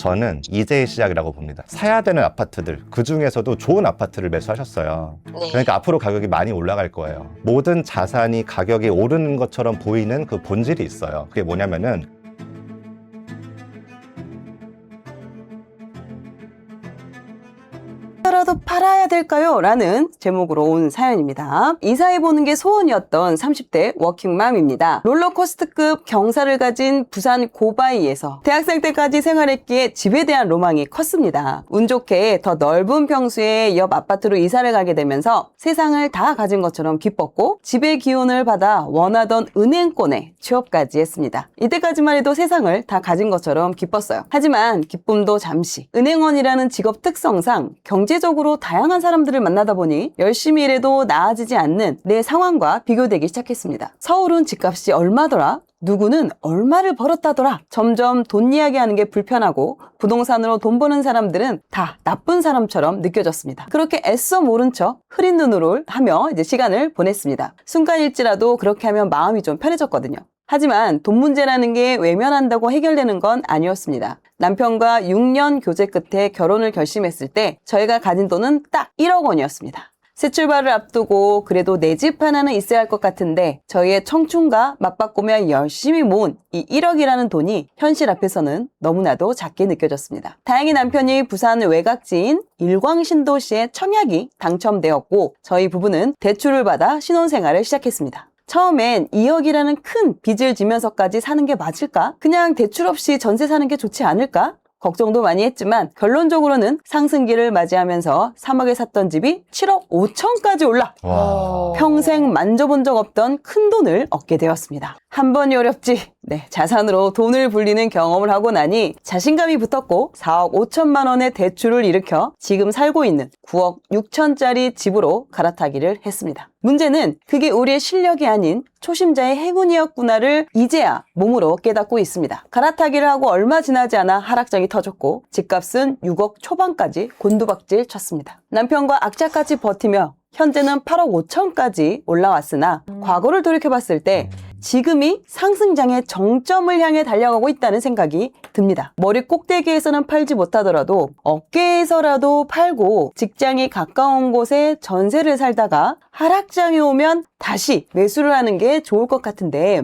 저는 이제의 시작이라고 봅니다. 사야 되는 아파트들, 그 중에서도 좋은 아파트를 매수하셨어요. 네. 그러니까 앞으로 가격이 많이 올라갈 거예요. 모든 자산이 가격이 오르는 것처럼 보이는 그 본질이 있어요. 그게 뭐냐면은 라도 팔아야 될까요? 라는 제목으로 온 사연입니다. 이사해보는 게 소원이었던 30대 워킹맘입니다. 롤러코스터급 경사를 가진 부산 고바이에서 대학생 때까지 생활했기에 집에 대한 로망이 컸습니다. 운 좋게 더 넓은 평수의 옆 아파트로 이사를 가게 되면서 세상을 다 가진 것처럼 기뻤고 집의 기운을 받아 원하던 은행권에 취업까지 했습니다. 이때까지만 해도 세상을 다 가진 것처럼 기뻤어요. 하지만 기쁨도 잠시. 은행원이라는 직업 특성상 경제적으로 다양한 사람들을 만나다 보니 열심히 일해도 나아지지 않는 내 상황과 비교되기 시작했습니다. 서울은 집값이 얼마더라? 누구는 얼마를 벌었다더라? 점점 돈 이야기하는 게 불편하고 부동산으로 돈 버는 사람들은 다 나쁜 사람처럼 느껴졌습니다. 그렇게 애써 모른 척 흐린 눈으로 하며 이제 시간을 보냈습니다. 순간일지라도 그렇게 하면 마음이 좀 편해졌거든요. 하지만 돈 문제라는 게 외면한다고 해결되는 건 아니었습니다. 남편과 6년 교제 끝에 결혼을 결심했을 때 저희가 가진 돈은 딱 1억 원이었습니다. 새 출발을 앞두고 그래도 내 집 하나는 있어야 할 것 같은데 저희의 청춘과 맞바꾸며 열심히 모은 이 1억이라는 돈이 현실 앞에서는 너무나도 작게 느껴졌습니다. 다행히 남편이 부산 외곽지인 일광신도시의 청약이 당첨되었고 저희 부부는 대출을 받아 신혼생활을 시작했습니다. 처음엔 2억이라는 큰 빚을 지면서까지 사는 게 맞을까? 그냥 대출 없이 전세 사는 게 좋지 않을까? 걱정도 많이 했지만 결론적으로는 상승기를 맞이하면서 3억에 샀던 집이 7억 5천까지 올라 와. 평생 만져본 적 없던 큰 돈을 얻게 되었습니다. 한 번이 어렵지 자산으로 돈을 불리는 경험을 하고 나니 자신감이 붙었고 4억 5천만 원의 대출을 일으켜 지금 살고 있는 9억 6천짜리 집으로 갈아타기를 했습니다. 문제는 그게 우리의 실력이 아닌 초심자의 행운이었구나를 이제야 몸으로 깨닫고 있습니다. 갈아타기를 하고 얼마 지나지 않아 하락장이 터졌고 집값은 6억 초반까지 곤두박질 쳤습니다. 남편과 악착같이 버티며 현재는 8억 5천까지 올라왔으나 과거를 돌이켜봤을 때 지금이 상승장의 정점을 향해 달려가고 있다는 생각이 듭니다. 머리 꼭대기에서는 팔지 못하더라도 어깨에서라도 팔고 직장이 가까운 곳에 전세를 살다가 하락장이 오면 다시 매수를 하는 게 좋을 것 같은데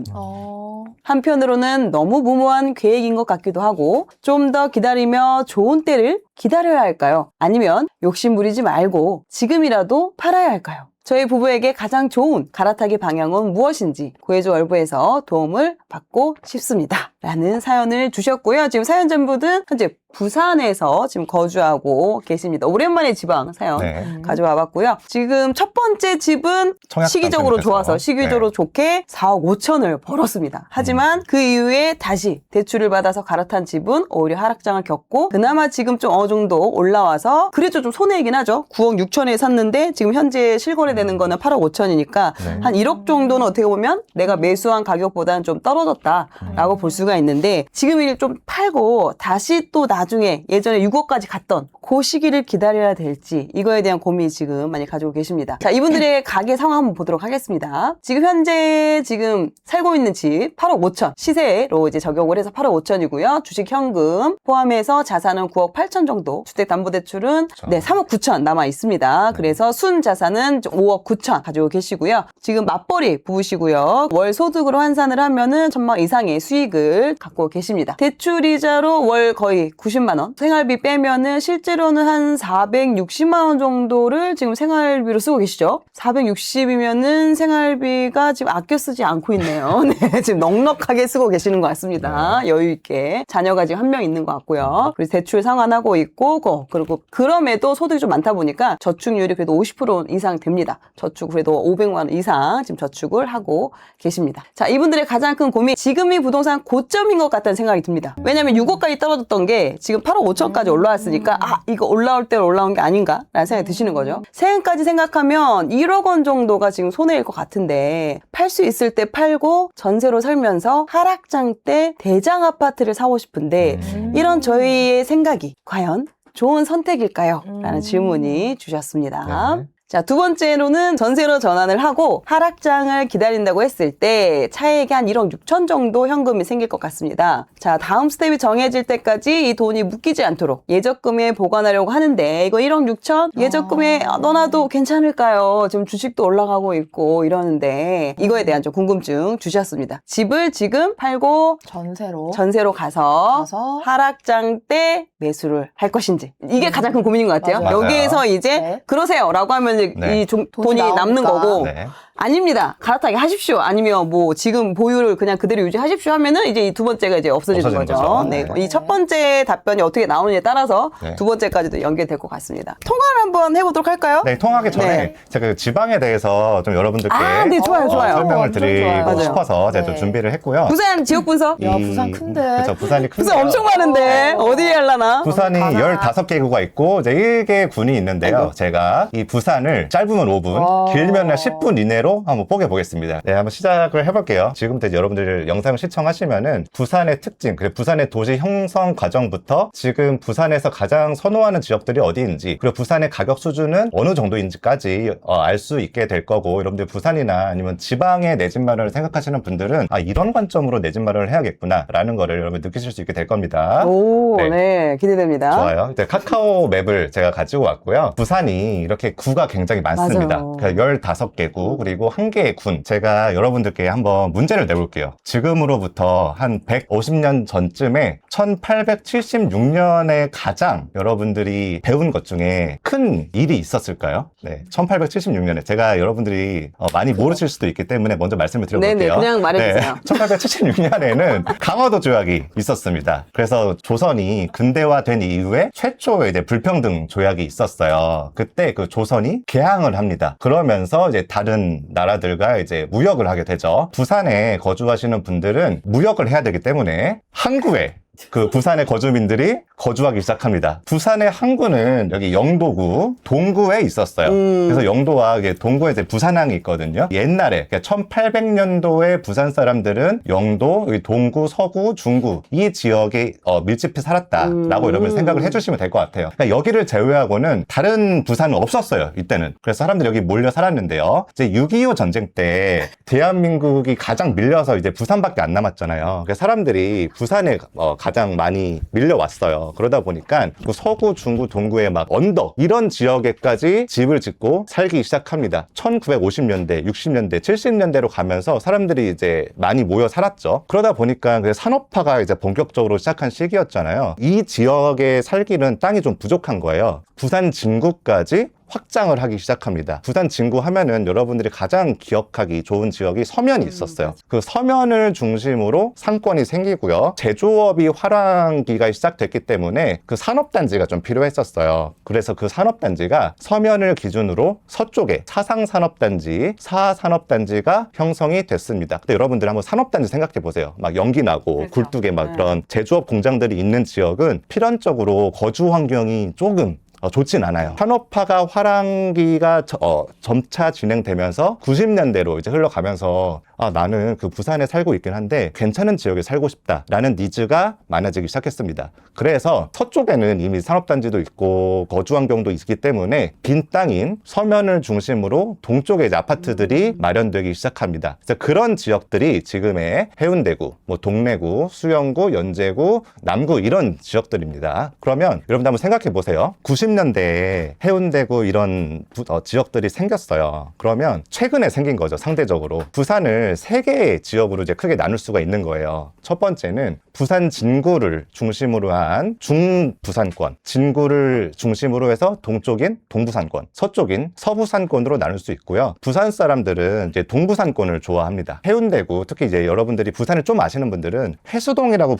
한편으로는 너무 무모한 계획인 것 같기도 하고 좀 더 기다리며 좋은 때를 기다려야 할까요? 아니면 욕심 부리지 말고 지금이라도 팔아야 할까요? 저희 부부에게 가장 좋은 갈아타기 방향은 무엇인지 고해조월부에서 도움을 받고 싶습니다. 라는 사연을 주셨고요. 지금 사연 전부는 현재 부산에서 지금 거주하고 계십니다. 오랜만에 지방 사연 가져와 봤고요. 지금 첫 번째 집은 청약 시기적으로 당첨돼서. 좋아서 시기적으로 좋게 4억 5천을 벌었습니다. 하지만 그 이후에 다시 대출을 받아서 갈아탄 집은 오히려 하락장을 겪고 그나마 지금 좀 어느 정도 올라와서 그래도 좀 손해이긴 하죠. 9억 6천에 샀는데 지금 현재 실거래되는 거는 8억 5천이니까 한 1억 정도는 어떻게 보면 내가 매수한 가격보다는 좀 떨어졌다라고 볼 수가 있는데 지금 일 좀 팔고 다시 또 나중에 예전에 6억까지 갔던 그 시기를 기다려야 될지 이거에 대한 고민이 지금 많이 가지고 계십니다. 자, 이분들의 가계 상황 한번 보도록 하겠습니다. 지금 현재 지금 살고 있는 집 8억 5천 시세로 이제 적용을 해서 8억 5천이고요. 주식 현금 포함해서 자산은 9억 8천 정도, 주택담보대출은 3억 9천 남아 있습니다. 그래서 순 자산은 5억 9천 가지고 계시고요. 지금 맞벌이 부부시고요. 월 소득으로 환산을 하면은 1,000만 원 이상의 수익을 갖고 계십니다. 대출이자로 월 거의 90만 원, 생활비 빼면은 실제로는 한 460만 원 정도를 지금 생활비로 쓰고 계시죠. 460이면은 생활비가 지금 아껴 쓰지 않고 있네요. 네, 지금 넉넉하게 쓰고 계시는 것 같습니다. 여유 있게. 자녀가 지금 한 명 있는 것 같고요. 그래서 대출 상환하고 있고, 그리고 그럼에도 소득이 좀 많다 보니까 저축률이 그래도 50% 이상 됩니다. 저축 그래도 500만 원 이상 지금 저축을 하고 계십니다. 자, 이분들의 가장 큰 고민, 지금이 부동산 고점인 것 같다는 생각이 듭니다. 왜냐면 6억까지 떨어졌던 게 지금 8억 5천까지 올라왔으니까 이거 올라올 때로 올라온 게 아닌가? 라는 생각이 드시는 거죠. 세금까지 생각하면 1억 원 정도가 지금 손해일 것 같은데 팔 수 있을 때 팔고 전세로 살면서 하락장 때 대장 아파트를 사고 싶은데 이런 저희의 생각이 과연 좋은 선택일까요? 라는 질문이 주셨습니다. 자, 두 번째로는 전세로 전환을 하고 하락장을 기다린다고 했을 때 차액이 한 1억 6천 정도 현금이 생길 것 같습니다. 자, 다음 스텝이 정해질 때까지 이 돈이 묶이지 않도록 예적금에 보관하려고 하는데 이거 1억 6천 예적금에 넣어놔도 괜찮을까요? 지금 주식도 올라가고 있고 이러는데 이거에 대한 좀 궁금증 주셨습니다. 집을 지금 팔고 전세로 가서 하락장 때 매수를 할 것인지 이게 가장 큰 고민인 것 같아요. 맞아요. 여기에서 이제 네. 그러세요 라고 하면 이제 네. 이 돈이 남는 거고 네. 아닙니다. 갈아타게 하십시오. 아니면 뭐 지금 보유를 그냥 그대로 유지하십시오 하면은 이제 이 두 번째가 이제 없어지는 거죠. 네. 네. 이 첫 번째 답변이 어떻게 나오느냐에 따라서 네. 두 번째까지도 연결될 것 같습니다. 통화를 한번 해보도록 할까요? 네, 통화하기 전에 네. 제가 그 지방에 대해서 좀 여러분들께 네, 좋아요, 좋아요. 설명을 완전 드리고 좋아요. 맞아요. 싶어서 제가 좀 네. 준비를 했고요. 부산 지역 분석. 야, 부산 큰데. 그렇죠, 부산이 큰데. 부산 엄청 많은데 어디에 할라나? 부산이 가나. 15개 구가 있고 이제 1개 군이 있는데요. 아이고. 제가 이 부산을 짧으면 5분, 와. 길면 10분 이내로 한번 뽀개보겠습니다. 네, 한번 시작을 해볼게요. 지금부터 이제 여러분들 영상 시청하시면은 부산의 특징, 그리고 부산의 도시 형성 과정부터 지금 부산에서 가장 선호하는 지역들이 어디인지, 그리고 부산의 가격 수준은 어느 정도인지까지 알 수 있게 될 거고, 여러분들 부산이나 아니면 지방에 내 집 마련을 생각하시는 분들은 이런 관점으로 내 집 마련을 해야겠구나 라는 거를 여러분 느끼실 수 있게 될 겁니다. 오, 네. 네, 기대됩니다. 좋아요. 이제 카카오 맵을 제가 가지고 왔고요. 부산이 이렇게 구가 굉장히 많습니다. 맞아요. 15개 구, 그리고 1개의 군. 제가 여러분들께 한번 문제를 내볼게요. 지금으로부터 한 150년 전쯤에 1876년에 가장 여러분들이 배운 것 중에 큰 일이 있었을까요? 네. 1876년에. 제가 여러분들이 많이 모르실 수도 있기 때문에 먼저 말씀을 드려볼게요. 네네, 그냥 말해주세요. 1876년에는 강화도 조약이 있었습니다. 그래서 조선이 근대화된 이후에 최초의 이제 불평등 조약이 있었어요. 그때 그 조선이 개항을 합니다. 그러면서 이제 다른 나라들과 이제 무역을 하게 되죠. 부산에 거주하시는 분들은 무역을 해야 되기 때문에 항구에 그 부산의 거주민들이 거주하기 시작합니다. 부산의 항구는 여기 영도구, 동구에 있었어요. 그래서 영도와 동구에 이제 부산항이 있거든요. 옛날에 1800년도에 부산 사람들은 영도, 동구, 서구, 중구 이 지역에 밀집해 살았다라고 여러분 생각을 해주시면 될 것 같아요. 그러니까 여기를 제외하고는 다른 부산은 없었어요. 이때는. 그래서 사람들이 여기 몰려 살았는데요. 이제 6.25 전쟁 때 대한민국이 가장 밀려서 이제 부산밖에 안 남았잖아요. 그래서 사람들이 부산에 가장 많이 밀려왔어요. 그러다 보니까 서구, 중구, 동구의 막 언덕 이런 지역에까지 집을 짓고 살기 시작합니다. 1950년대, 60년대, 70년대로 가면서 사람들이 이제 많이 모여 살았죠. 그러다 보니까 산업화가 이제 본격적으로 시작한 시기였잖아요. 이 지역에 살기는 땅이 좀 부족한 거예요. 부산 진구까지 확장을 하기 시작합니다. 부산 진구 하면은 여러분들이 가장 기억하기 좋은 지역이 서면이 있었어요. 그 서면을 중심으로 상권이 생기고요. 제조업이 활황기가 시작됐기 때문에 그 산업단지가 좀 필요했었어요. 그래서 그 산업단지가 서면을 기준으로 서쪽에 사상산업단지, 사산업단지가 형성이 됐습니다. 근데 여러분들 한번 산업단지 생각해 보세요. 막 연기 나고 그렇죠. 굴뚝에 막 그런 제조업 공장들이 있는 지역은 필연적으로 거주 환경이 조금 좋진 않아요. 산업화가 활황기가 점차 진행되면서 90년대로 이제 흘러가면서 나는 그 부산에 살고 있긴 한데 괜찮은 지역에 살고 싶다라는 니즈가 많아지기 시작했습니다. 그래서 서쪽에는 이미 산업단지도 있고 거주 환경도 있기 때문에 빈 땅인 서면을 중심으로 동쪽에 이제 아파트들이 마련되기 시작합니다. 그래서 그런 지역들이 지금의 해운대구, 뭐 동래구, 수영구, 연제구, 남구 이런 지역들입니다. 그러면 여러분들 한번 생각해 보세요. 90년대에 해운대구 이런 지역들이 생겼어요. 그러면 최근에 생긴 거죠. 상대적으로. 부산을 3개의 지역으로 이제 크게 나눌 수가 있는 거예요. 첫 번째는 부산 진구를 중심으로 한 중부산권, 진구를 중심으로 해서 동쪽인 동부산권, 서쪽인 서부산권으로 나눌 수 있고요. 부산 사람들은 이제 동부산권을 좋아합니다. 해운대구, 특히 이제 여러분들이 부산을 좀 아시는 분들은 해수동이라고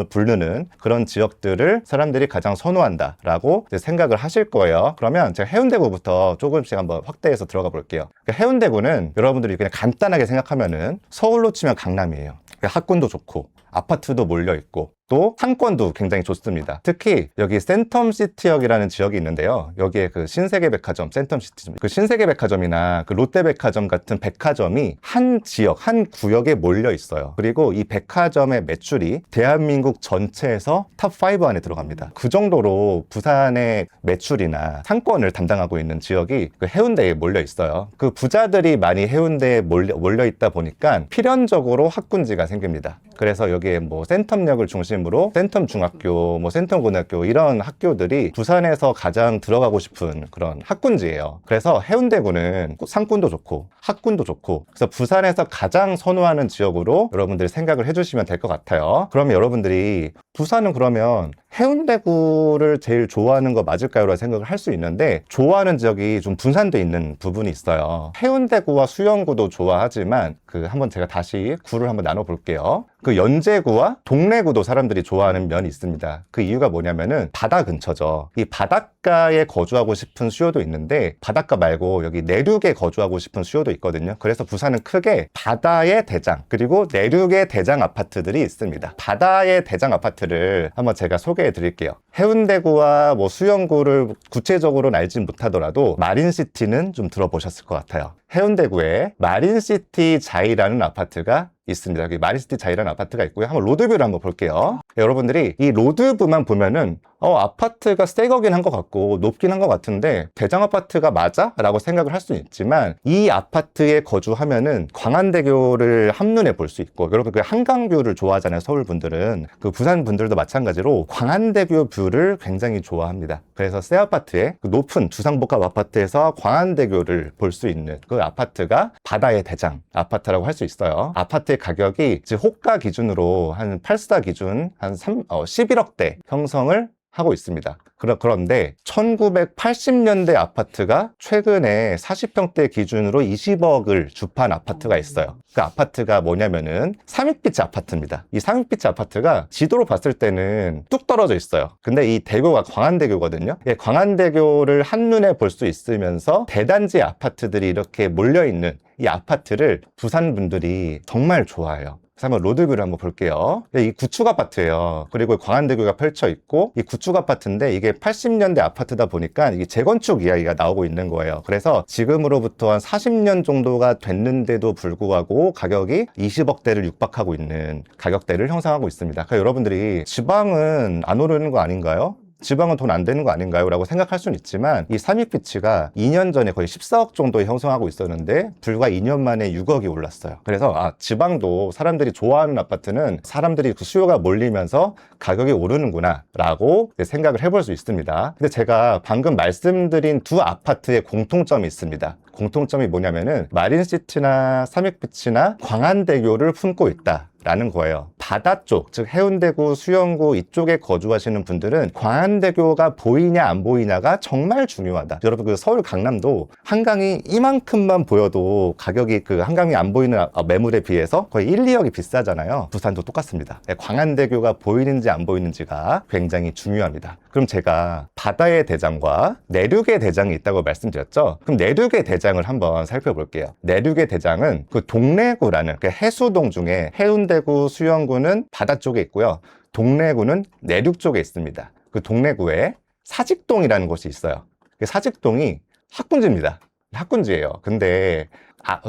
부르는 그런 지역들을 사람들이 가장 선호한다라고 이제 생각을 하실 거예요. 그러면 제가 해운대구부터 조금씩 한번 확대해서 들어가 볼게요. 그러니까 해운대구는 여러분들이 그냥 간단하게 생각하면은 서울로 치면 강남이에요. 학군도 좋고 아파트도 몰려 있고 또 상권도 굉장히 좋습니다. 특히 여기 센텀시티역이라는 지역이 있는데요. 여기에 그 신세계백화점, 센텀시티, 그 신세계백화점이나 그 롯데백화점 같은 백화점이 한 지역, 한 구역에 몰려 있어요. 그리고 이 백화점의 매출이 대한민국 전체에서 탑5 안에 들어갑니다. 그 정도로 부산의 매출이나 상권을 담당하고 있는 지역이 그 해운대에 몰려 있어요. 그 부자들이 많이 해운대에 몰려 있다 보니까 필연적으로 학군지가 생깁니다. 그래서 여기에 뭐 센텀역을 중심으로 센텀중학교, 뭐 센텀고등학교 이런 학교들이 부산에서 가장 들어가고 싶은 그런 학군지예요. 그래서 해운대구는 상권도 좋고 학군도 좋고, 그래서 부산에서 가장 선호하는 지역으로 여러분들이 생각을 해주시면 될 것 같아요. 그러면 여러분들이 부산은 그러면 해운대구를 제일 좋아하는 거 맞을까요? 라는 생각을 할 수 있는데, 좋아하는 지역이 좀 분산되어 있는 부분이 있어요. 해운대구와 수영구도 좋아하지만 한번 제가 다시 구를 한번 나눠 볼게요. 그 연제구와 동래구도 사람들이 좋아하는 면이 있습니다. 그 이유가 뭐냐면은 바다 근처죠. 이 바닷가에 거주하고 싶은 수요도 있는데 바닷가 말고 여기 내륙에 거주하고 싶은 수요도 있거든요. 그래서 부산은 크게 바다의 대장 그리고 내륙의 대장 아파트들이 있습니다. 바다의 대장 아파트를 한번 제가 소개해 드릴게요. 해운대구와 뭐 수영구를 구체적으로는 알진 못하더라도 마린시티는 좀 들어보셨을 것 같아요. 해운대구에 마린시티 자이라는 아파트가 있습니다. 여기 마린시티 자이라는 아파트가 있고요. 한번 로드뷰를 한번 볼게요. 여러분들이 이 로드뷰만 보면은 아파트가 새 거긴 한 것 같고 높긴 한 것 같은데 대장 아파트가 맞아? 라고 생각을 할 수는 있지만, 이 아파트에 거주하면은 광안대교를 한눈에 볼 수 있고, 여러분 그 한강뷰를 좋아하잖아요. 서울 분들은. 그 부산 분들도 마찬가지로 광안대교 뷰를 굉장히 좋아합니다. 그래서 새 아파트에 그 높은 주상복합 아파트에서 광안대교를 볼 수 있는 그 아파트가 바다의 대장 아파트라고 할 수 있어요. 아파트의 가격이 지금 호가 기준으로 한 8스타 기준 한 11억대 형성을 하고 있습니다. 그런데 1980년대 아파트가 최근에 40평대 기준으로 20억을 주판 아파트가 있어요. 그 아파트가 뭐냐면은 삼익비치 아파트입니다. 이 삼익비치 아파트가 지도로 봤을 때는 뚝 떨어져 있어요. 근데 이 대교가 광안대교거든요. 광안대교를 한눈에 볼 수 있으면서 대단지 아파트들이 이렇게 몰려있는 이 아파트를 부산 분들이 정말 좋아해요. 한번 로드뷰를 한번 볼게요. 이 구축 아파트예요. 그리고 광안대교가 펼쳐 있고, 이 구축 아파트인데 이게 80년대 아파트다 보니까 이게 재건축 이야기가 나오고 있는 거예요. 그래서 지금으로부터 한 40년 정도가 됐는데도 불구하고 가격이 20억대를 육박하고 있는 가격대를 형성하고 있습니다. 그러니까 여러분들이 지방은 안 오르는 거 아닌가요? 지방은 돈 안 되는 거 아닌가요? 라고 생각할 수는 있지만, 이 삼익비치가 2년 전에 거의 14억 정도 형성하고 있었는데 불과 2년 만에 6억이 올랐어요. 그래서 지방도 사람들이 좋아하는 아파트는 사람들이 그 수요가 몰리면서 가격이 오르는구나 라고 생각을 해볼 수 있습니다. 근데 제가 방금 말씀드린 두 아파트의 공통점이 있습니다. 공통점이 뭐냐면은 마린시티나 삼익비치나 광안대교를 품고 있다 라는 거예요. 바다 쪽, 즉 해운대구, 수영구 이쪽에 거주하시는 분들은 광안대교가 보이냐 안 보이냐가 정말 중요하다. 여러분 그 서울 강남도 한강이 이만큼만 보여도 가격이 그 한강이 안 보이는 매물에 비해서 거의 1, 2억이 비싸잖아요. 부산도 똑같습니다. 광안대교가 보이는지 안 보이는지가 굉장히 중요합니다. 그럼 제가 바다의 대장과 내륙의 대장이 있다고 말씀드렸죠. 그럼 내륙의 대장을 한번 살펴볼게요. 내륙의 대장은 그 동래구라는 그 해수동 중에 해운대구, 수영구는 바다 쪽에 있고요. 동래구는 내륙 쪽에 있습니다. 그 동래구에 사직동이라는 곳이 있어요. 그 사직동이 학군지입니다. 학군지예요. 근데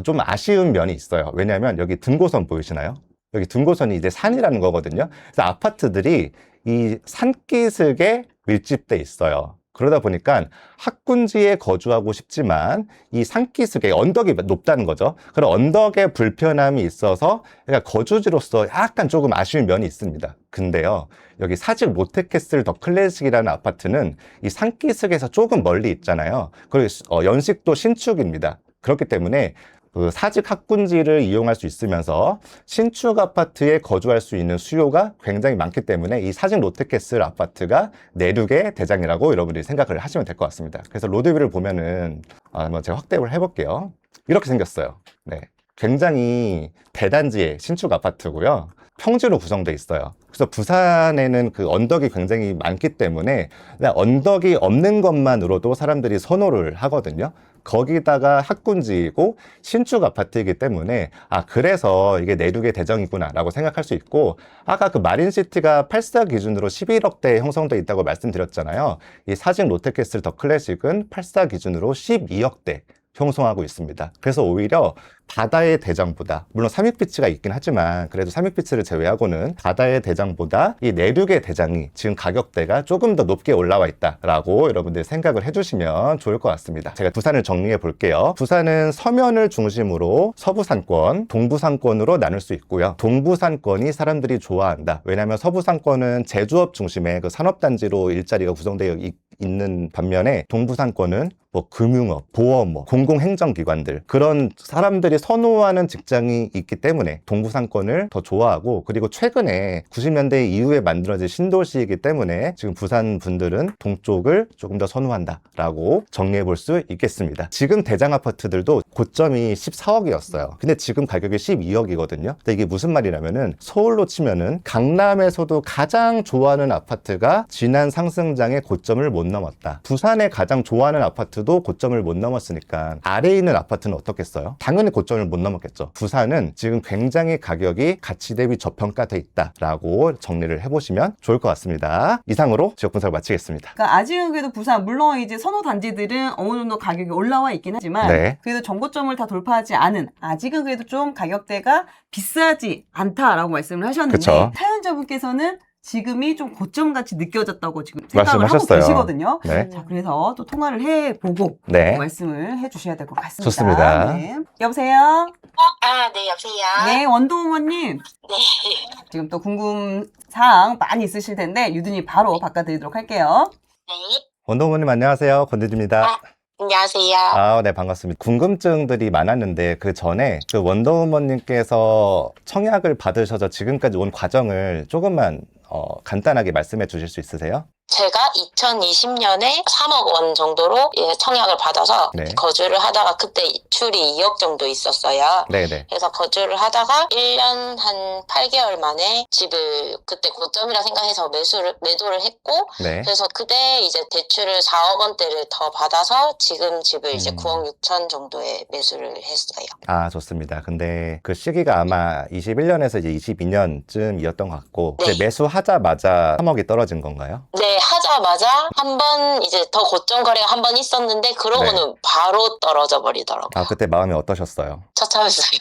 좀 아쉬운 면이 있어요. 왜냐하면 여기 등고선 보이시나요? 여기 등고선이 이제 산이라는 거거든요. 그래서 아파트들이 이 산기슭에 밀집돼 있어요. 그러다 보니까 학군지에 거주하고 싶지만 이 산기슭에 언덕이 높다는 거죠. 그런 언덕에 불편함이 있어서 그러니까 거주지로서 약간 조금 아쉬운 면이 있습니다. 근데요, 여기 사직 롯데캐슬 더 클래식이라는 아파트는 이 산기슭에서 조금 멀리 있잖아요. 그리고 연식도 신축입니다. 그렇기 때문에 그 사직 학군지를 이용할 수 있으면서 신축 아파트에 거주할 수 있는 수요가 굉장히 많기 때문에 이 사직 롯데캐슬 아파트가 내륙의 대장이라고 여러분들이 생각을 하시면 될 것 같습니다. 그래서 로드뷰를 보면은 한번 제가 확대를 해볼게요. 이렇게 생겼어요. 네, 굉장히 대단지의 신축 아파트고요. 평지로 구성되어 있어요. 그래서 부산에는 그 언덕이 굉장히 많기 때문에 언덕이 없는 것만으로도 사람들이 선호를 하거든요. 거기다가 학군지이고 신축 아파트이기 때문에 그래서 이게 내륙의 대정이구나 라고 생각할 수 있고, 아까 그 마린시티가 8사 기준으로 11억대에 형성돼 있다고 말씀드렸잖아요. 이 사직 롯데캐슬 더 클래식은 8사 기준으로 12억대 형성하고 있습니다. 그래서 오히려 바다의 대장보다, 물론 삼육비치가 있긴 하지만 그래도 삼육비치를 제외하고는 바다의 대장보다 이 내륙의 대장이 지금 가격대가 조금 더 높게 올라와 있다라고 여러분들 생각을 해주시면 좋을 것 같습니다. 제가 부산을 정리해 볼게요. 부산은 서면을 중심으로 서부상권, 동부상권으로 나눌 수 있고요. 동부상권이 사람들이 좋아한다. 왜냐하면 서부상권은 제조업 중심의 그 산업단지로 일자리가 구성되어 있는 반면에 동부상권은 뭐 금융업, 보험업, 공공행정기관들, 그런 사람들이 선호하는 직장이 있기 때문에 동부상권을 더 좋아하고, 그리고 최근에 90년대 이후에 만들어진 신도시이기 때문에 지금 부산 분들은 동쪽을 조금 더 선호한다라고 정리해 볼 수 있겠습니다. 지금 대장 아파트들도 고점이 14억이었어요. 근데 지금 가격이 12억이거든요. 근데 이게 무슨 말이냐면은 서울로 치면은 강남에서도 가장 좋아하는 아파트가 지난 상승장의 고점을 못 넘었다. 부산에 가장 좋아하는 아파트도 고점을 못 넘었으니까 아래에 있는 아파트는 어떻겠어요? 당연히 고점을 못 넘었겠죠. 부산은 지금 굉장히 가격이 가치 대비 저평가돼 있다라고 정리를 해보시면 좋을 것 같습니다. 이상으로 지역 분석을 마치겠습니다. 그러니까 아직은 그래도 부산, 물론 이제 선호 단지들은 어느 정도 가격이 올라와 있긴 하지만 네. 그래도 정고점을 다 돌파하지 않은, 아직은 그래도 좀 가격대가 비싸지 않다라고 말씀을 하셨는데, 그쵸. 사연자분께서는 지금이 좀 고점같이 느껴졌다고 지금 생각을 하고 말씀하셨어요. 계시거든요. 네. 자, 그래서 또 통화를 해보고 네. 말씀을 해주셔야 될 것 같습니다. 좋습니다. 네. 여보세요? 네, 여보세요? 네, 원도우모님. 네. 지금 또 궁금사항 많이 있으실 텐데 유두님 바로 바꿔드리도록 할게요. 네. 원동우님 안녕하세요. 권대주입니다. 안녕하세요. 네, 반갑습니다. 궁금증들이 많았는데 그 전에 그 원더우먼님께서 청약을 받으셔서 지금까지 온 과정을 조금만 간단하게 말씀해 주실 수 있으세요? 제가 2020년에 3억 원 정도로 청약을 받아서 네. 거주를 하다가 그때 이출이 2억 정도 있었어요. 네네. 그래서 거주를 하다가 1년 한 8개월 만에 집을 그때 고점이라 생각해서 매도를 했고, 네. 그래서 그때 이제 대출을 4억 원대를 더 받아서 지금 집을 이제 9억 6천 정도에 매수를 했어요. 좋습니다. 근데 그 시기가 아마 21년에서 이제 22년쯤이었던 것 같고, 네. 이제 매수하자마자 3억이 떨어진 건가요? 네, 하자마자 한 번 이제 더 고점 거래가 한 번 있었는데 그러고는 바로 떨어져 버리더라고요. 그때 마음이 어떠셨어요? 처참했어요.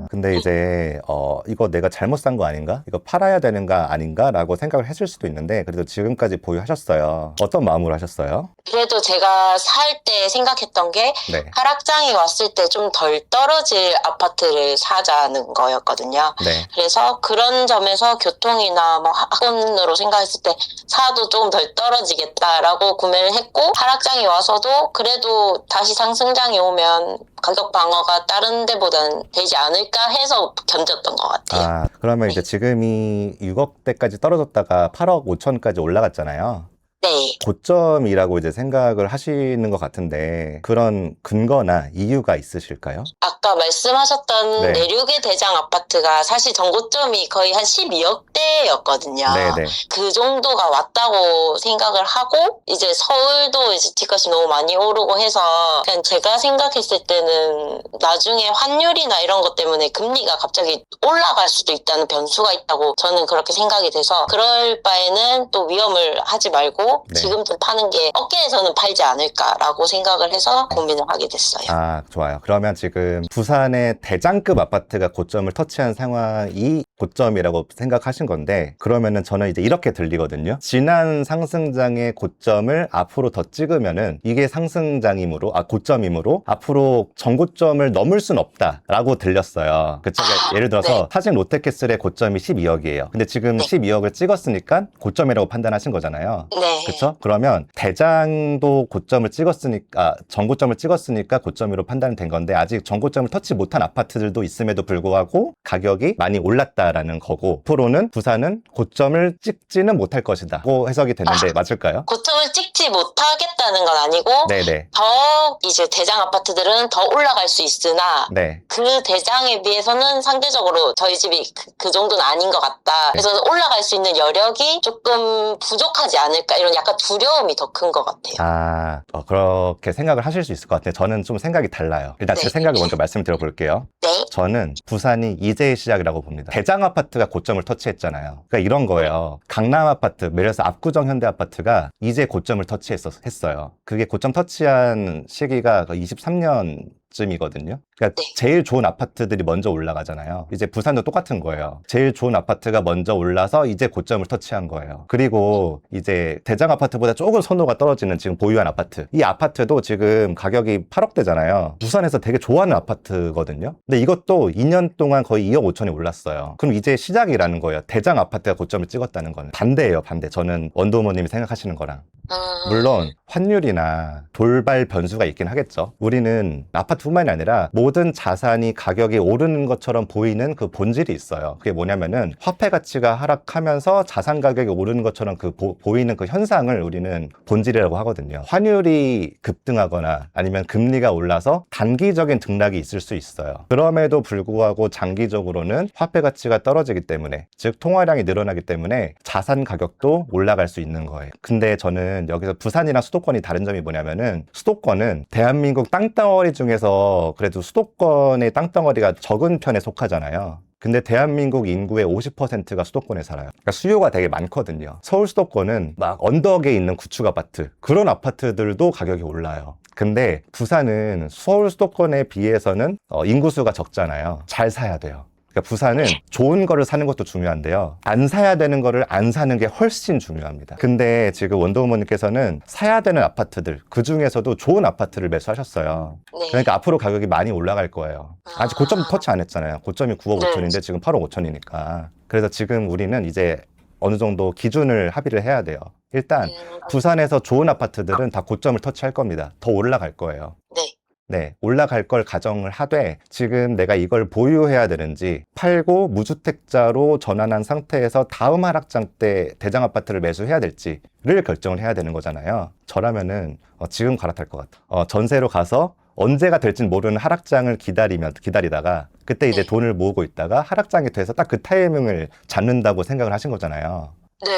근데 이제 이거 내가 잘못 산 거 아닌가? 이거 팔아야 되는가 아닌가? 라고 생각을 했을 수도 있는데, 그래도 지금까지 보유하셨어요. 어떤 마음으로 하셨어요? 그래도 제가 살 때 생각했던 게 네. 하락장이 왔을 때 좀 덜 떨어질 아파트를 사자는 거였거든요. 네. 그래서 그런 점에서 교통이나 뭐 학군으로 생각했을 때 사도 조금 덜 떨어지겠다라고 구매를 했고, 하락장이 와서도 그래도 다시 상승장이 오면 가격 방어가 다른 데보다는 되지 않을까 해서 견뎠던 것 같아요. 그러면 이제 지금이 6억대까지 떨어졌다가 8억 5천까지 올라갔잖아요. 네. 고점이라고 이제 생각을 하시는 것 같은데, 그런 근거나 이유가 있으실까요? 아까 말씀하셨던 네. 내륙의 대장 아파트가 사실 정고점이 거의 한 12억대였거든요. 네네. 그 정도가 왔다고 생각을 하고, 이제 서울도 이제 집값이 너무 많이 오르고 해서 그냥 제가 생각했을 때는 나중에 환율이나 이런 것 때문에 금리가 갑자기 올라갈 수도 있다는 변수가 있다고 저는 그렇게 생각이 돼서, 그럴 바에는 또 위험을 하지 말고 네. 지금쯤 파는 게 업계에서는 팔지 않을까라고 생각을 해서 고민을 하게 됐어요. 좋아요. 그러면 지금 부산의 대장급 아파트가 고점을 터치한 상황이 고점이라고 생각하신 건데, 그러면은 저는 이제 이렇게 들리거든요. 지난 상승장의 고점을 앞으로 더 찍으면은 이게 상승장이므로, 고점이므로 앞으로 전고점을 넘을 순 없다라고 들렸어요. 그러니까 예를 들어서 네. 사직 롯데캐슬의 고점이 12억이에요. 근데 지금 네. 12억을 찍었으니까 고점이라고 판단하신 거잖아요. 네. 그렇죠? 그러면 대장도 고점을 찍었으니까, 전고점을 찍었으니까 고점으로 판단이 된 건데, 아직 전고점을 터치 못한 아파트들도 있음에도 불구하고 가격이 많이 올랐다라는 거고, 앞으로는 부산은 고점을 찍지는 못할 것이다 고 해석이 됐는데 맞을까요? 고점을 고점을 찍지 못하겠다는 건 아니고 네네. 더 이제 대장 아파트들은 더 올라갈 수 있으나 네. 그 대장에 비해서는 상대적으로 저희 집이 그 정도는 아닌 것 같다. 그래서 올라갈 수 있는 여력이 조금 부족하지 않을까 이런 약간 두려움이 더 큰 것 같아요. 아, 그렇게 생각을 하실 수 있을 것 같아요. 저는 좀 생각이 달라요. 일단 제 네. 생각을 먼저 말씀드려볼게요. 네. 저는 부산이 이제의 시작이라고 봅니다. 대장 아파트가 고점을 터치했잖아요. 그러니까 이런 거예요. 강남 아파트, 예를 들어서 압구정 현대 아파트가 이제 고점을 터치했어요. 그게 고점 터치한 시기가 23년 쯤이거든요. 그러니까 네. 제일 좋은 아파트들이 먼저 올라가잖아요. 이제 부산도 똑같은 거예요. 제일 좋은 아파트가 먼저 올라서 이제 고점을 터치한 거예요. 그리고 이제 대장 아파트보다 조금 선호가 떨어지는 지금 보유한 아파트. 이 아파트도 지금 가격이 8억대잖아요. 부산에서 되게 좋아하는 아파트거든요. 근데 이것도 2년 동안 거의 2억 5천이 올랐어요. 그럼 이제 시작이라는 거예요. 대장 아파트가 고점을 찍었다는 건. 반대예요, 반대. 저는 원더우먼님이 생각하시는 거랑. 물론 환율이나 돌발 변수가 있긴 하겠죠. 우리는 아파트뿐만이 아니라 모든 자산이 가격이 오르는 것처럼 보이는 그 본질이 있어요. 그게 뭐냐면은 화폐 가치가 하락하면서 자산 가격이 오르는 것처럼 보이는 그 현상을 우리는 본질이라고 하거든요. 환율이 급등하거나 아니면 금리가 올라서 단기적인 등락이 있을 수 있어요. 그럼에도 불구하고 장기적으로는 화폐 가치가 떨어지기 때문에, 즉 통화량이 늘어나기 때문에 자산 가격도 올라갈 수 있는 거예요. 근데 저는 여기서 부산이랑 수도권이 다른 점이 뭐냐면은, 수도권은 대한민국 땅덩어리 중에서 그래도 수도권의 땅덩어리가 적은 편에 속하잖아요. 근데 대한민국 인구의 50%가 수도권에 살아요. 그러니까 수요가 되게 많거든요. 서울 수도권은 막 언덕에 있는 구축 아파트, 그런 아파트들도 가격이 올라요. 근데 부산은 서울 수도권에 비해서는 인구수가 적잖아요. 잘 사야 돼요. 그러니까 부산은 좋은 거를 사는 것도 중요한데요. 안 사야 되는 거를 안 사는 게 훨씬 중요합니다. 근데 지금 원더우먼님께서는 사야 되는 아파트들, 그 중에서도 좋은 아파트를 매수하셨어요. 네. 그러니까 앞으로 가격이 많이 올라갈 거예요. 아직 고점 터치 안 했잖아요. 고점이 9억 네. 5천인데 지금 8억 5천이니까. 그래서 지금 우리는 이제 어느 정도 기준을 합의를 해야 돼요. 일단 부산에서 좋은 아파트들은 다 고점을 터치할 겁니다. 더 올라갈 거예요. 네. 네, 올라갈 걸 가정을 하되 지금 내가 이걸 보유해야 되는지, 팔고 무주택자로 전환한 상태에서 다음 하락장 때 대장 아파트를 매수해야 될지를 결정을 해야 되는 거잖아요. 저라면은 지금 갈아탈 것 같아요. 전세로 가서 언제가 될진 모르는 하락장을 기다리다가 그때 이제 돈을 모으고 있다가 하락장이 돼서 딱 그 타이밍을 잡는다고 생각을 하신 거잖아요. 네.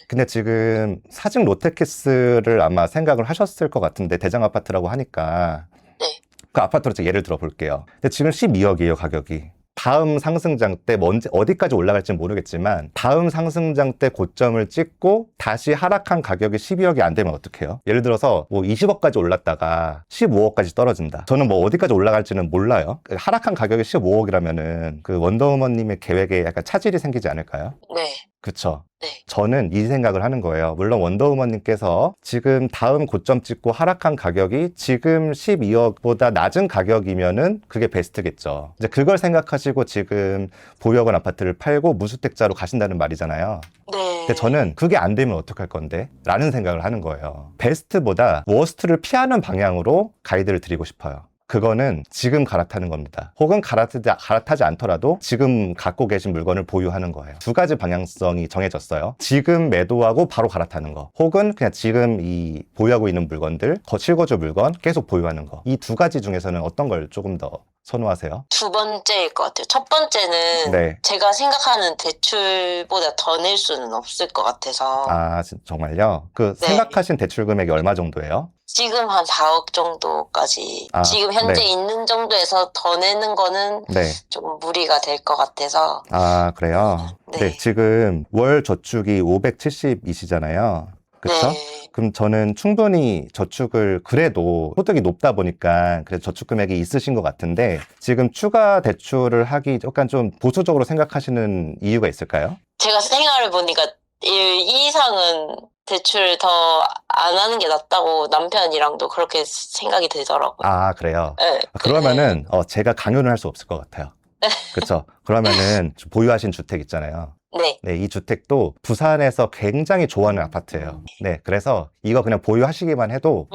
근데 지금 사직 롯데캐슬을 아마 생각을 하셨을 것 같은데, 대장 아파트라고 하니까 네. 그 아파트로 제가 예를 들어 볼게요. 근데 지금 12억이에요, 가격이. 다음 상승장 때 어디까지 올라갈지 모르겠지만 다음 상승장 때 고점을 찍고 다시 하락한 가격이 12억이 안 되면 어떡해요? 예를 들어서 뭐 20억까지 올랐다가 15억까지 떨어진다. 저는 뭐 어디까지 올라갈지는 몰라요. 하락한 가격이 15억이라면은 그 원더우먼님의 계획에 약간 차질이 생기지 않을까요? 네. 그쵸? 네. 저는 이 생각을 하는 거예요. 물론 원더우먼님께서 지금 다음 고점 찍고 하락한 가격이 지금 12억보다 낮은 가격이면은 그게 베스트겠죠. 이제 그걸 생각하시고 지금 보유하건 아파트를 팔고 무주택자로 가신다는 말이잖아요. 네. 근데 저는 그게 안 되면 어떡할 건데? 라는 생각을 하는 거예요. 베스트보다 워스트를 피하는 방향으로 가이드를 드리고 싶어요. 그거는 지금 갈아타는 겁니다. 혹은 갈아타지 않더라도 지금 갖고 계신 물건을 보유하는 거예요. 두 가지 방향성이 정해졌어요. 지금 매도하고 바로 갈아타는 거, 혹은 그냥 지금 이 보유하고 있는 물건들, 실거주 물건 계속 보유하는 거. 이 두 가지 중에서는 어떤 걸 조금 더 선호하세요? 두 번째일 것 같아요. 첫 번째는 네. 제가 생각하는 대출보다 더 낼 수는 없을 것 같아서 아, 정말요? 그 네. 생각하신 대출 금액이 얼마 정도예요? 지금 한 4억 정도까지 아, 지금 현재 네. 있는 정도에서 더 내는 거는 네. 좀 무리가 될 것 같아서 아, 그래요? 네. 네, 지금 월 저축이 570이시잖아요. 그쵸? 네. 그럼 저는 충분히 저축을, 그래도 소득이 높다 보니까 그래도 저축 금액이 있으신 것 같은데, 지금 추가 대출을 하기 약간 좀 보수적으로 생각하시는 이유가 있을까요? 제가 생각을 보니까 이 이상은 대출 더 안 하는 게 낫다고 남편이랑도 그렇게 생각이 들더라고요. 아, 그래요? 네. 그러면은 제가 강요는 할 수 없을 것 같아요. 그쵸? 그러면은 보유하신 주택 있잖아요. 네. 네, 이 주택도 부산에서 굉장히 좋아하는 아파트예요. 네, 그래서 이거 그냥 보유하시기만 해도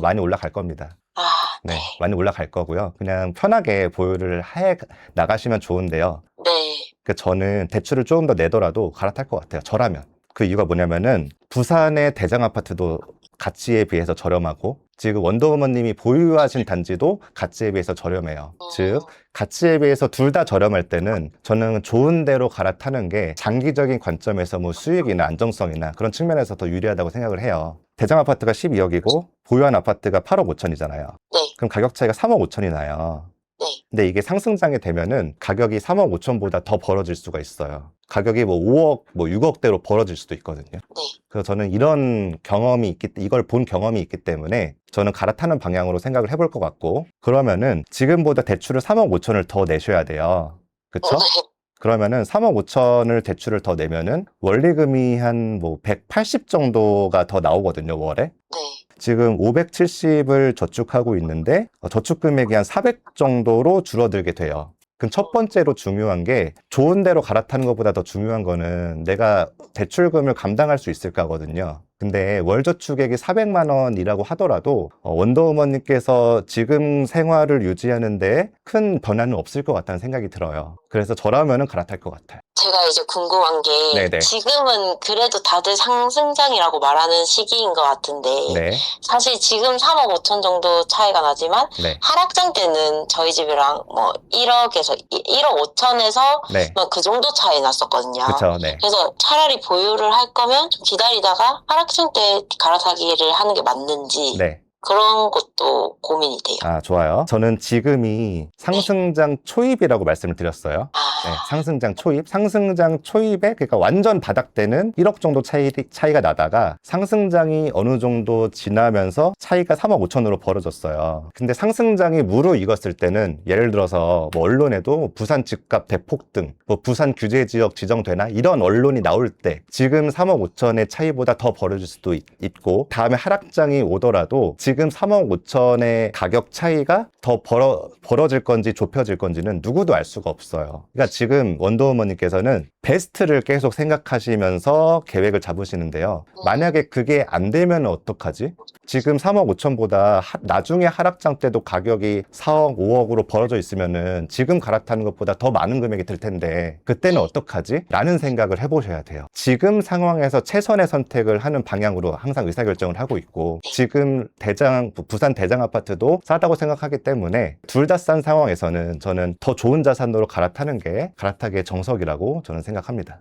많이 올라갈 겁니다. 아, 네, 네. 많이 올라갈 거고요. 그냥 편하게 보유를 해 나가시면 좋은데요. 네. 저는 대출을 조금 더 내더라도 갈아탈 것 같아요. 저라면. 그 이유가 뭐냐면은 부산의 대장 아파트도 가치에 비해서 저렴하고 지금 원더우먼님이 보유하신 단지도 가치에 비해서 저렴해요. 즉 가치에 비해서 둘 다 저렴할 때는 저는 좋은 데로 갈아타는 게 장기적인 관점에서 뭐 수익이나 안정성이나 그런 측면에서 더 유리하다고 생각을 해요. 대장 아파트가 12억이고 보유한 아파트가 8억 5천이잖아요. 네. 그럼 가격 차이가 3억 5천이 나요. 네. 근데 이게 상승장이 되면은 가격이 3억 5천보다 더 벌어질 수가 있어요. 가격이 뭐 5억, 뭐 6억대로 벌어질 수도 있거든요. 네. 그래서 저는 이런 경험이 이걸 본 경험이 있기 때문에 저는 갈아타는 방향으로 생각을 해볼 것 같고, 그러면은 지금보다 대출을 3억 5천을 더 내셔야 돼요. 그쵸? 네. 그러면은 3억 5천을 대출을 더 내면은 원리금이 한 뭐 180 정도가 더 나오거든요, 월에. 네. 지금 570을 저축하고 있는데 저축 금액이 한 400 정도로 줄어들게 돼요. 그럼 첫 번째로 중요한 게 좋은 데로 갈아타는 것보다 더 중요한 거는 내가 대출금을 감당할 수 있을까거든요. 근데 월 저축액이 400만 원이라고 하더라도 원더우먼님께서 지금 생활을 유지하는데 큰 변화는 없을 것 같다는 생각이 들어요. 그래서 저라면은 갈아탈 것 같아요. 제가 이제 궁금한 게 네네. 지금은 그래도 다들 상승장이라고 말하는 시기인 것 같은데 네, 사실 지금 3억 5천 정도 차이가 나지만 네, 하락장 때는 저희 집이랑 뭐 1억에서 1억 5천에서 네. 뭐 그 정도 차이 났었거든요. 그쵸, 네. 그래서 차라리 보유를 할 거면 좀 기다리다가 하락장 때 갈아타기를 하는 게 맞는지 네. 그런 것도 고민이 돼요. 아, 좋아요. 저는 지금이 상승장 초입이라고 말씀을 드렸어요. 네, 상승장 초입. 상승장 초입에, 그러니까 완전 바닥 때는 1억 정도 차이가 나다가 상승장이 어느 정도 지나면서 차이가 3억 5천으로 벌어졌어요. 근데 상승장이 무르익었을 때는 예를 들어서 뭐 언론에도 부산 집값 대폭등, 뭐 부산 규제 지역 지정되나? 이런 언론이 나올 때 지금 3억 5천의 차이보다 더 벌어질 수도 있고, 다음에 하락장이 오더라도 지금 3억 5천의 가격 차이가 더 벌어질 건지 좁혀질 건지는 누구도 알 수가 없어요. 그러니까 지금 원더우먼님께서는 베스트를 계속 생각하시면서 계획을 잡으시는데요. 만약에 그게 안 되면 어떡하지? 지금 3억 5천보다 나중에 하락장 때도 가격이 4억, 5억으로 벌어져 있으면은 지금 갈아타는 것보다 더 많은 금액이 들 텐데 그때는 어떡하지? 라는 생각을 해보셔야 돼요. 지금 상황에서 최선의 선택을 하는 방향으로 항상 의사결정을 하고 있고, 지금 부산 대장 아파트도 싸다고 생각하기 때문에 둘 다 싼 상황에서는 저는 더 좋은 자산으로 갈아타는 게 갈아타기의 정석이라고 저는 생각합니다.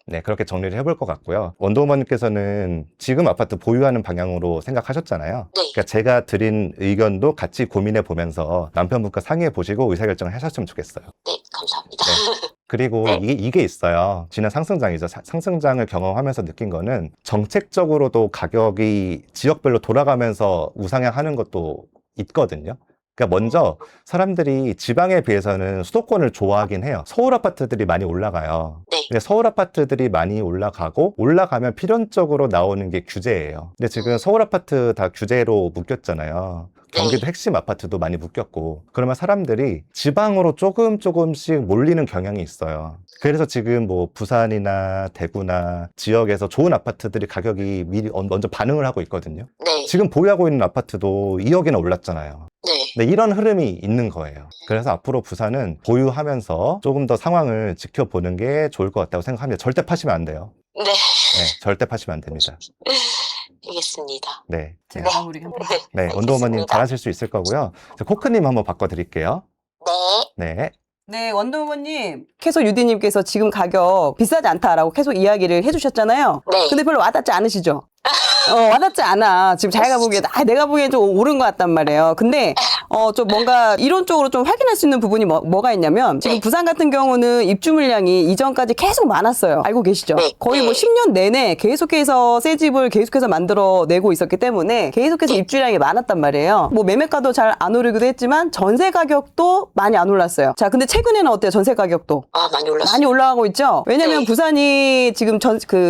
네, 그렇게 정리를 해볼 것 같고요. 원더우먼님께서는 지금 아파트 보유하는 방향으로 생각하셨잖아요. 네. 그러니까 제가 드린 의견도 같이 고민해 보면서 남편분과 상의해 보시고 의사결정을 하셨으면 좋겠어요. 네, 감사합니다. 네. 그리고 이게 있어요. 지난 상승장이죠. 상승장을 경험하면서 느낀 거는 정책적으로도 가격이 지역별로 돌아가면서 우상향하는 것도 있거든요. 그러니까 먼저 사람들이 지방에 비해서는 수도권을 좋아하긴 해요. 서울 아파트들이 많이 올라가요. 네. 근데 서울 아파트들이 많이 올라가고 올라가면 필연적으로 나오는 게 규제예요. 근데 지금 서울 아파트 다 규제로 묶였잖아요. 경기도 핵심 아파트도 많이 묶였고, 그러면 사람들이 지방으로 조금씩 몰리는 경향이 있어요. 그래서 지금 뭐 부산이나 대구나 지역에서 좋은 아파트들이 가격이 미리 먼저 반응을 하고 있거든요. 네. 지금 보유하고 있는 아파트도 2억이나 올랐잖아요. 네. 네, 이런 흐름이 있는 거예요. 그래서 앞으로 부산은 보유하면서 조금 더 상황을 지켜보는 게 좋을 것 같다고 생각합니다. 절대 파시면 안 돼요. 네. 네, 절대 파시면 안 됩니다. 알겠습니다. 네. 제가 마무리합니다. 네, 원더우먼님 잘하실 수 있을 거고요. 코크님 한번 바꿔드릴게요. 네. 네. 네, 원더우먼님. 계속 유디님께서 지금 가격 비싸지 않다라고 계속 이야기를 해주셨잖아요. 네. 근데 별로 와닿지 않으시죠? 와닿지 않아. 지금 자기가 보기에, 내가 보기엔 좀 오른 것 같단 말이에요. 근데, 좀 뭔가 이론적으로 좀 확인할 수 있는 부분이 뭐가 있냐면, 지금 네. 부산 같은 경우는 입주 물량이 이전까지 계속 많았어요. 알고 계시죠? 네. 거의 뭐 네. 10년 내내 계속해서 새 집을 계속해서 만들어내고 있었기 때문에 계속해서 입주량이 많았단 말이에요. 뭐 매매가도 잘 안 오르기도 했지만 전세 가격도 많이 안 올랐어요. 자, 근데 최근에는 어때요? 전세 가격도? 아, 많이 올랐어요. 많이 올라가고 있죠? 왜냐면 네. 부산이 지금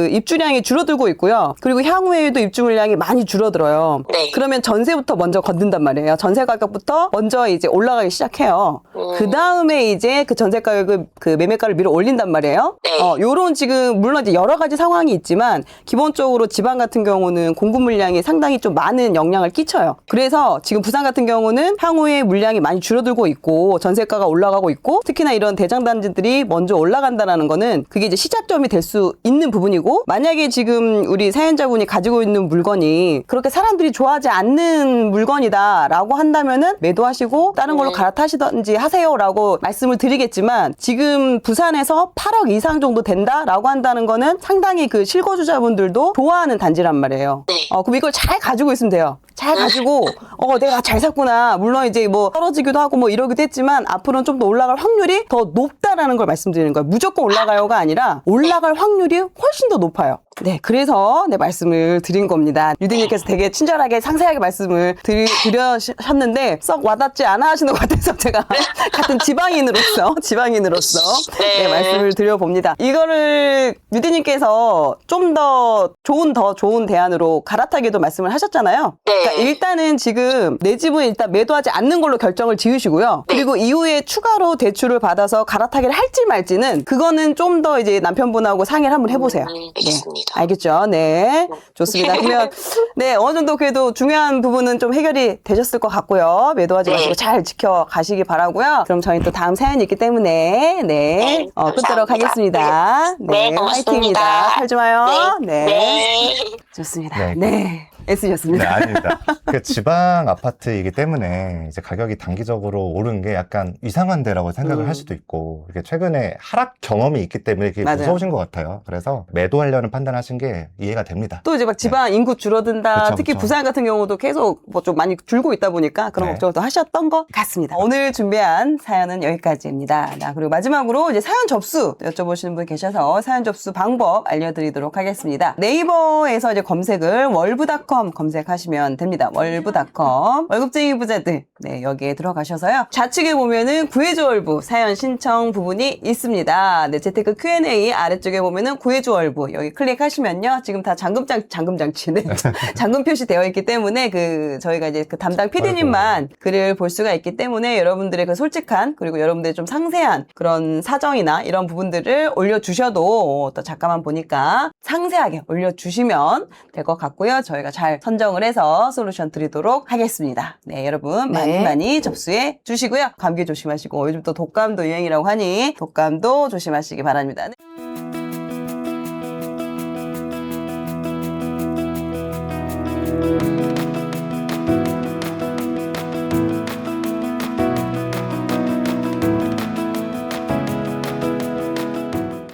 입주량이 줄어들고 있고요. 그리고 향후에도 입주 물량이 많이 줄어들어요. 네. 그러면 전세부터 먼저 건든단 말이에요. 전세 가격부터 먼저 이제 올라가기 시작해요. 그 다음에 이제 그 전세 가격을 그 매매가를 밀어 올린단 말이에요. 네. 요런 지금 물론 이제 여러 가지 상황이 있지만 기본적으로 지방 같은 경우는 공급 물량이 상당히 좀 많은 영향을 끼쳐요. 그래서 지금 부산 같은 경우는 향후에 물량이 많이 줄어들고 있고 전세가가 올라가고 있고 특히나 이런 대장단지들이 먼저 올라간다라는 거는 그게 이제 시작점이 될 수 있는 부분이고 만약에 지금 우리 사연자분이 가지고 있는 물건이 그렇게 사람들이 좋아하지 않는 물건이다라고 한다면은 매도하시고 다른 걸로 갈아타시든지 하세요라고 말씀을 드리겠지만 지금 부산에서 8억 이상 정도 된다라고 한다는 거는 상당히 그 실거주자분들도 좋아하는 단지란 말이에요. 네. 그럼 이걸 잘 가지고 있으면 돼요. 잘 가지고 내가 잘 샀구나. 물론 이제 뭐 떨어지기도 하고 뭐 이러기도 했지만 앞으로는 좀 더 올라갈 확률이 더 높다라는 걸 말씀드리는 거예요. 무조건 올라가요가 아니라 올라갈 확률이 훨씬 더 높아요. 네, 그래서 말씀을 드린 겁니다. 유디님께서 되게 친절하게 상세하게 말씀을 드려셨는데 썩 와닿지 않아 하시는 것 같아서 제가 같은 지방인으로서 네, 말씀을 드려봅니다. 이거를 유디님께서 좀 더 좋은 대안으로 갈아타기도 말씀을 하셨잖아요. 네. 그러니까 일단은 지금 내 집은 일단 매도하지 않는 걸로 결정을 지으시고요. 그리고 이후에 추가로 대출을 받아서 갈아타기를 할지 말지는 그거는 좀 더 이제 남편분하고 상의를 한번 해보세요. 알겠습니다. 알겠죠? 네. 좋습니다. 그러면, 네, 어느 정도 그래도 중요한 부분은 좀 해결이 되셨을 것 같고요. 매도하지 마시고 잘 지켜가시기 바라고요. 그럼 저희 또 다음 사연이 있기 때문에, 네, 끊도록 감사합니다. 하겠습니다. 네, 고맙습니다. 화이팅입니다. 잘 좀 와요. 네. 네. 좋습니다. 네. 네. 네, 애쓰셨습니다. 아닙니다. 그 지방 아파트이기 때문에 이제 가격이 단기적으로 오른 게 약간 이상한 데라고 생각을 할 수도 있고, 이렇게 최근에 하락 경험이 있기 때문에 이렇게 맞아요. 무서우신 것 같아요. 그래서 매도하려는 판단하신 게 이해가 됩니다. 또 이제 막 지방 인구 줄어든다. 그쵸, 특히 그쵸. 부산 같은 경우도 계속 뭐 좀 많이 줄고 있다 보니까 그런 네. 걱정도 하셨던 것 같습니다. 오늘 준비한 사연은 여기까지입니다. 자, 그리고 마지막으로 이제 사연 접수 여쭤보시는 분 계셔서 사연 접수 방법 알려드리도록 하겠습니다. 네이버에서 이제 검색을 월브닷컴 검색하시면 됩니다. 월브닷컴 월급쟁이 부자들 네 여기에 들어가셔서요. 좌측에 보면은 구해주월부 사연 신청 부분이 있습니다. 네 재테크 Q&A 아래쪽에 보면은 구해주월부 여기 클릭하시면요. 지금 다 잠금장치는 잠금 표시되어 있기 때문에 그 저희가 이제 그 담당 PD님만 글을 볼 수가 있기 때문에 여러분들의 그 솔직한 그리고 여러분들의 좀 상세한 그런 사정이나 이런 부분들을 올려주셔도 또 잠깐만 보니까 상세하게 올려주시면 될 것 같고요. 저희가 잘 선정을 해서 솔루션 드리도록 하겠습니다. 네, 여러분 많이 접수해 주시고요. 감기 조심하시고 요즘 또 독감도 유행이라고 하니 독감도 조심하시기 바랍니다.